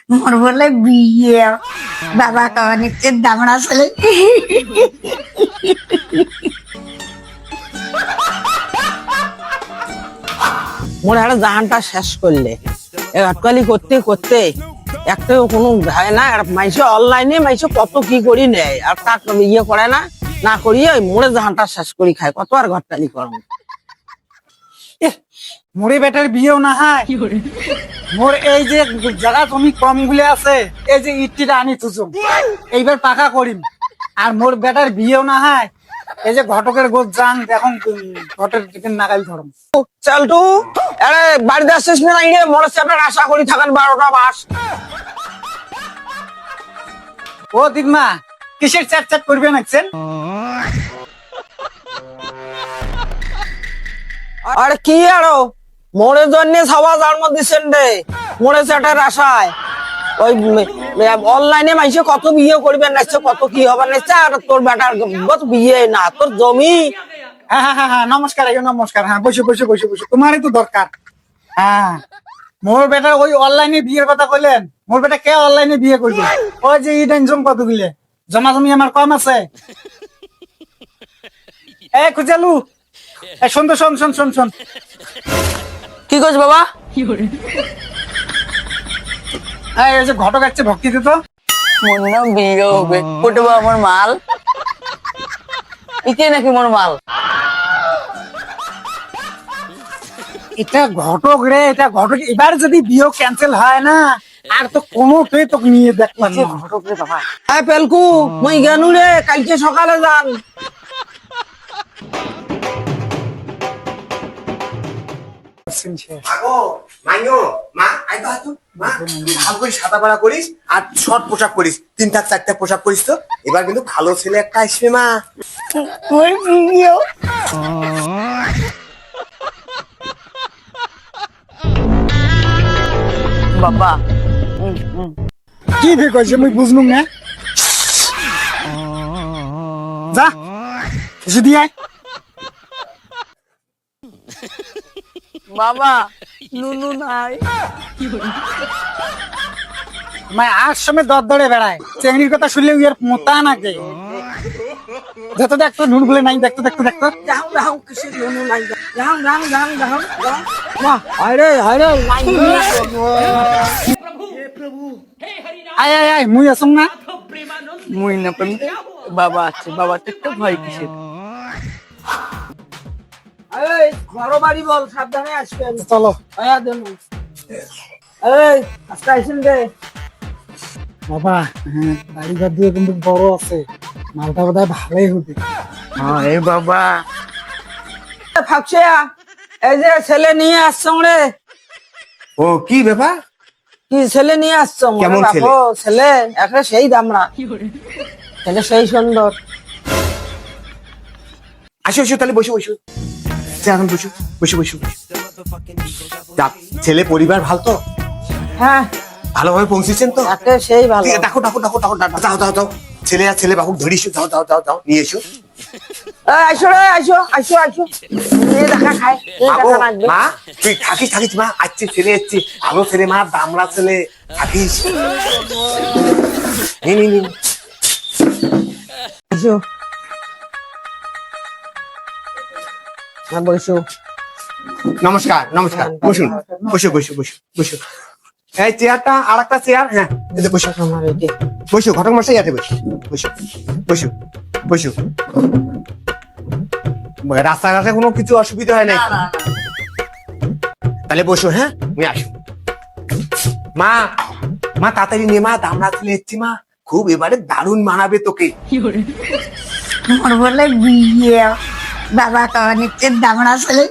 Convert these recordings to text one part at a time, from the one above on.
মোর বলে বিয়ে, বাবা কওয়া নিচ্ছে দামড়া ছেলে। মোর একটা জাহানটা শেষ করলে আটকালি করতে করতে একটা কোনো হয় না। আর মাইসে অনলাইনে মাইসে কত কি করি নেয় আর তাক ইয়ে করে না, না করিয়ে ওই মোড়ে জাহানটা শেষ করি খায়, কত আর ঘরটালি করবো। মোরে বেটার বিয়েও না হয়। মোর এই যে জায়গা তুমি কম গুলে আছে, এই যে ইটটিটা আনি তুজুম এইবার পাকা করিম। আর মোর বেটার বিয়েও না হয়, এই যে ঘটকের গোদ যান এখন ঘটের টিফিন নাগাল ধরম। চালটু আরে বাড়িতে আসছিস না ইয়ে মোড়ে চাপের আশা করি থাকেন 12টা মাস। ও দিগমা কিসের চ্যাট চ্যাট করবে নাকছেন? আর কি আরো মোড়ের জন্য সবাই জন্ম দিচ্ছেন রে, মোড়ে চাটের আশায়। ওই অনলাইনে মাইসে কত বিয়ে করবে নাচছে, কত কি হবে নাচছে। আর তোর বেটার বিয়ে না, তোর জমি। হ্যাঁ হ্যাঁ হ্যাঁ হ্যাঁ, নমস্কার নমস্কার। হ্যাঁ বসে বসে বসে বসে, তোমারই তো দরকার। হ্যাঁ মোর বেটার ওই অনলাইনে বিয়ের কথা কইলেন, মোর বেটা কে অনলাইনে বিয়ে করবে? ওই যে ইডেন জম কত দিলে জমা জমি আমার কম আছে। এ খুঁজালু, এ শোন তো, শোন শোন শোন শোন। কি করছ বাবা? এই যে ঘটক আসছে ভক্তি দিত। মোর নাম বিয়ে হবে, কোটে আমার মাল ইকে নাকি মোর মাল। এটা ঘটক রে, এটা ঘটক। এবার যদি বিয়ে ক্যান্সেল হয় না, আর তো কোনোটাই তোকে নিয়ে দেখলাম না। ঘটক রে বাবা। হ্যাঁ পেলকু মই গেনু রে, কালকে সকালে যান। আগো মাইও মা আই তো আতো মা তুই ভালো করে সাদা পাড়া করিস আর শর্ট পোশাক পরিস, 3টা 4টা পোশাক পরিস। তো এবার কিন্তু ভালো ছেলে একটা আসবে মা। মোর বিয়ে। বাবা কি বে কইছে মুই বুঝলুম না। যা কিছু দিয়ে আয়। বাবা নুনু নাই। মাই আর সময় দর দরে বেড়ায়, চেংড়ির কথা শুনলে ইয়ার মোতা নাকে। যত দেখতো নুন গুলে নাই, দেখতো দেখতো দেখতো। যাও যাও কিসের নুনু নাই, যাও যাও যাও যাও যাও। মা হায়রে হায়রে নাই। আয় আয় আয়, মুই আসুন না। মুই না পেন বাবা আছে, বাবা একটু ভয় কিসের। এই বড় বাড়ি বল, সাবধানে আসবেন। চলো আয়া দেন। এই আজকে আইছেন রে বাবা। হ্যাঁ বাড়িঘর দিয়ে কিন্তু বড় আছে, মালটা বোধ হয় ভালোই হবে। হ্যাঁ এই বাবা ফাকছিয়া, এই যে ছেলে নিয়ে আসছো রে। ও কি ব্যাপার? কি ছেলে নিয়ে আসছো? কেমন ছেলে? ছেলে একটা সেই দামড়া ছেলে, সেই সুন্দর। আসো আসো তাহলে বসো বসো, এখন বসো বসো বসো বসো। যাক, ছেলে পরিবার ভালো তো? হ্যাঁ ভালোভাবে পৌঁছেছেন তো? একে সেই ভালো। ঠিক আছে, ডাকো ডাকো ডাকো ডাকো ডাকো, যাও যাও যাও। ছেলে আর ছেলে বাবু ধরিস, যাও যাও যাও যাও নিয়ে এসো। আইসো রে, আইসো আইসো আইসো। নিয়ে দেখা খায়, নিয়ে আগো দেখা রাখবে। মা তুই থাকিস থাকিস মা, আসছে ছেলে এসছে, ভালো ছেলে মা, দামড়া ছেলে, থাকিস। নি নি নি আইসো। হ্যাঁ বসো। নমস্কার নমস্কার, বসুন বসো বসো বসো বসো। এই চেয়ারটা আর একটা চেয়ার, হ্যাঁ এতে বসো আমার এই যে বসো, ঘটক মশাই আছে, বসো বসো বসো বসো। রাস্তাঘাটে কোনো কিছু অসুবিধা হয় নাই? তাহলে বসো, হ্যাঁ তুমি আসো। মা মা তাড়াতাড়ি নে মা, দামড়া ছেলে এসছি মা, খুব এবারে দারুণ মানাবে তোকে। মোর বলে বিয়ে, বাবা কওয়া নিচ্ছে দামড়া ছেলে।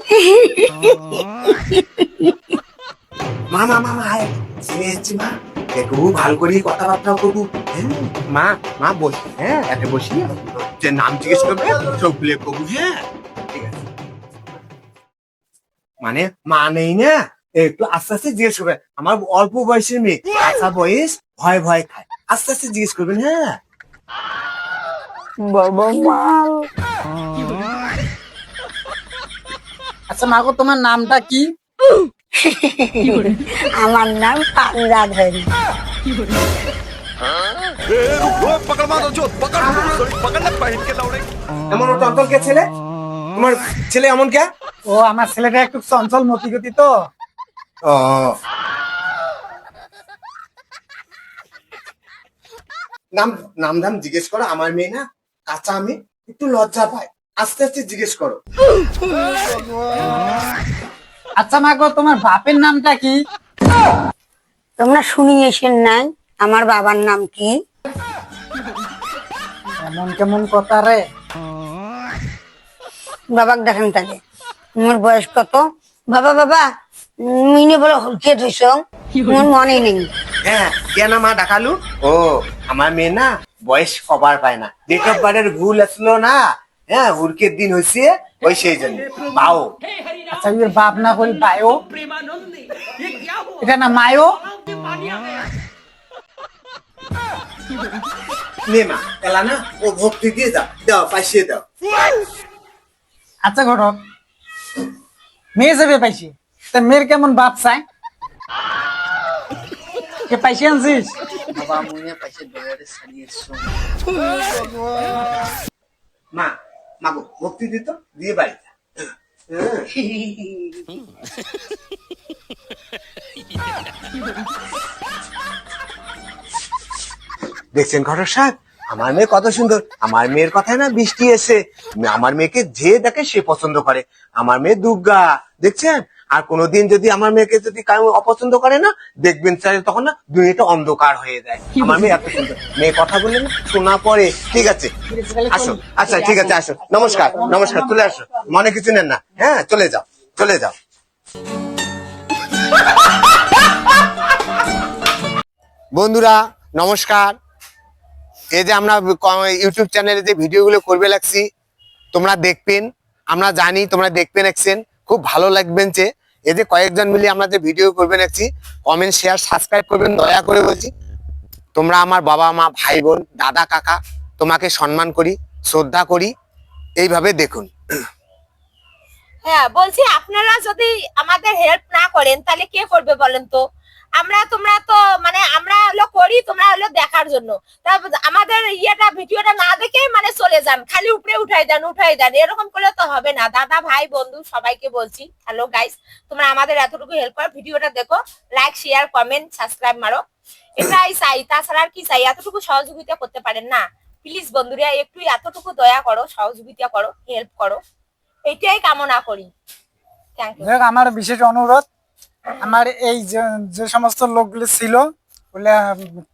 মা মা মা মা আয়, ছেলে এসছি মা, একটু ভালো করে কথাবার্তা করবো। হ্যাঁ মা মা বস, হ্যাঁ এতে বসি, যে নাম জিজ্ঞেস করবে সব ভুলে করবো। হ্যাঁ ঠিক আছে, মানে মা নেই না, একটু আস্তে আস্তে জিজ্ঞেস করবে। আমার অল্প বয়সের মেয়ে, আশা বয়স, ভয় ভয় খায়, আস্তে আস্তে জিজ্ঞেস করবেন। হ্যাঁ বাবা মাল। আচ্ছা মাগো, তোমার নামটা কি? আমার নাম পাঞ্জা ধরি। এমন চঞ্চল কে ছেলে? তোমার ছেলে এমন কে? ও আমার ছেলেটা একটু চঞ্চল মতিগতি তো। ও নাম নাম ধাম জিজ্ঞেস করো। আমার মেয়ে না কাঁচা, আমি একটু লজ্জা পায়, আস্তে আস্তে জিজ্ঞেস করো। আচ্ছা মা গো, তোমার বাপের নামটা কি? তোমরা শুনিয়েছেন নাই আমার বাবার নাম কি? এমন কেমন কথা রে। বাবাকে দেখেন তাকে, আমার বয়স কত? বাবা বাবা মিনে বলে হুলকে ধুইছ, আমার মনে নেই। হ্যাঁ কেন মা ডাকালু? ও আমার মেয়ে না বয়স কবার পায় না, ডেট অফ বার্থের ভুল আসলো না। হ্যাঁ হুরকের দিন হয়েছে, ওই সেই জন্য পাও। আচ্ছা এর বাপ না করি বায়ো, এটা না মায়ো? নে মা এলা না, ও ভক্তি দিয়ে দাও, দাও পাইসিয়ে দাও। আচ্ছা ঘটক, মেয়ে যাবে পাইছি, তা মেয়ের কেমন বাপ চাই? কে পাইছি আনছিস? মা মা গো ভক্তি দিত দিয়ে বাড়ি যা। দেখছেন ঘটক সাহেব, আমার মেয়ে কত সুন্দর। আমার মেয়ের কথায় না বৃষ্টি এসে, আমার মেয়েকে যে দেখে সে পছন্দ করে। আমার মেয়ে দুর্গা, দেখছেন? আর কোনোদিন যদি আমার মেয়েকে যদি কারো অপছন্দ করে না, দেখবেন স্যার তখন না দুনিয়াটা অন্ধকার হয়ে যায়। আমার মেয়ে এত সুন্দর, মেয়ে কথা বলে না শোনা পড়ে। ঠিক আছে আসো, আচ্ছা ঠিক আছে আসো, নমস্কার নমস্কার, চলে আসো, মনে কিছু নেন না। হ্যাঁ চলে যাও চলে যাও। বন্ধুরা নমস্কার, এই যে আমরা ইউটিউব চ্যানেলে যে ভিডিওগুলো করবে লাগছি, তোমরা দেখবেন, আমরা জানি তোমরা দেখবেন একছেন, খুব ভালো লাগবেন। যে এই যে কয়েকজন মিলে আমরা যে ভিডিও করবেন একছি, কমেন্ট শেয়ার সাবস্ক্রাইব করবেন দয়া করে বলছি। তোমরা আমার বাবা মা ভাই বোন দাদা কাকা, তোমাকে সম্মান করি শ্রদ্ধা করি, এইভাবে দেখুন। হ্যাঁ বলছি, আপনারা যদি আমাদের হেল্প না করেন তাহলে কে করবে বলেন তো? তোমরা তো মানে আমরা হলো করি, তোমরা হলো দেখার জন্য। তারপর আমাদের ভিডিওটা না দেখে মানে চলে যান, খালি উপরে উঠাই দেন, এরকম করলে তো হবে না। দাদা ভাই বন্ধু সবাইকে বলছি, হ্যালো গাইস, তোমরা আমাদের এতটুকু হেল্প করো, ভিডিওটা দেখো, লাইক শেয়ার কমেন্ট সাবস্ক্রাইব মারো, এটাই চাই। তাছাড়া আর কি চাই? এতটুকু সহযোগিতা করতে পারেন না? প্লিজ বন্ধুরা একটু এতটুকু দয়া করো, সহযোগিতা করো, হেল্প করো, এটাই কামনা করি। Thank you. দেখ আমার বিশেষ অনুরোধ, আমার এই যে সমস্ত লোকগুলো ছিল বলে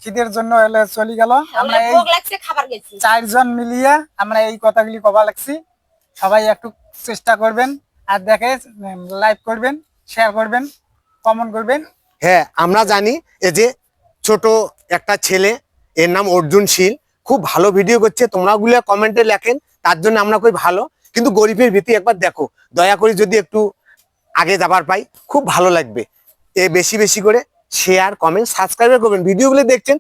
খিদের জন্য এলে চলে গেল, আমরা এই ভোগ লাগছে, খাবার গেছি। 4 জন মিলিয়ে আমরা এই কথাগুলি কবা লাগছি। সবাই একটু চেষ্টা করবেন, আর দেখে লাইক করবেন, শেয়ার করবেন, কমেন্ট করবেন। হ্যাঁ আমরা জানি এই যে ছোট একটা ছেলে, এর নাম অর্জুন শীল, খুব ভালো ভিডিও করছে, তোমরা গুলো কমেন্টে লেখেন, তার জন্য আমরা খুব ভালো। কিন্তু গরিবের ভীতি একবার দেখো, দয়া করে যদি একটু আগে যাবার পাই খুব ভালো লাগবে। এ বেশি বেশি করে শেয়ার কমেন্ট সাবস্ক্রাইব করবেন। ভিডিওগুলো দেখছেন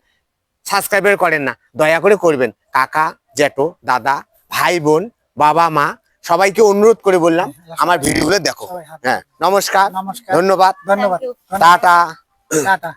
সাবস্ক্রাইব করেন না, দয়া করে করবেন। কাকা জ্যাঠো দাদা ভাই বোন বাবা মা সবাইকে অনুরোধ করে বললাম আমার ভিডিওগুলো দেখো। হ্যাঁ নমস্কার, নমস্কার, ধন্যবাদ, ধন্যবাদ, Thank you. টাটা। টাটা।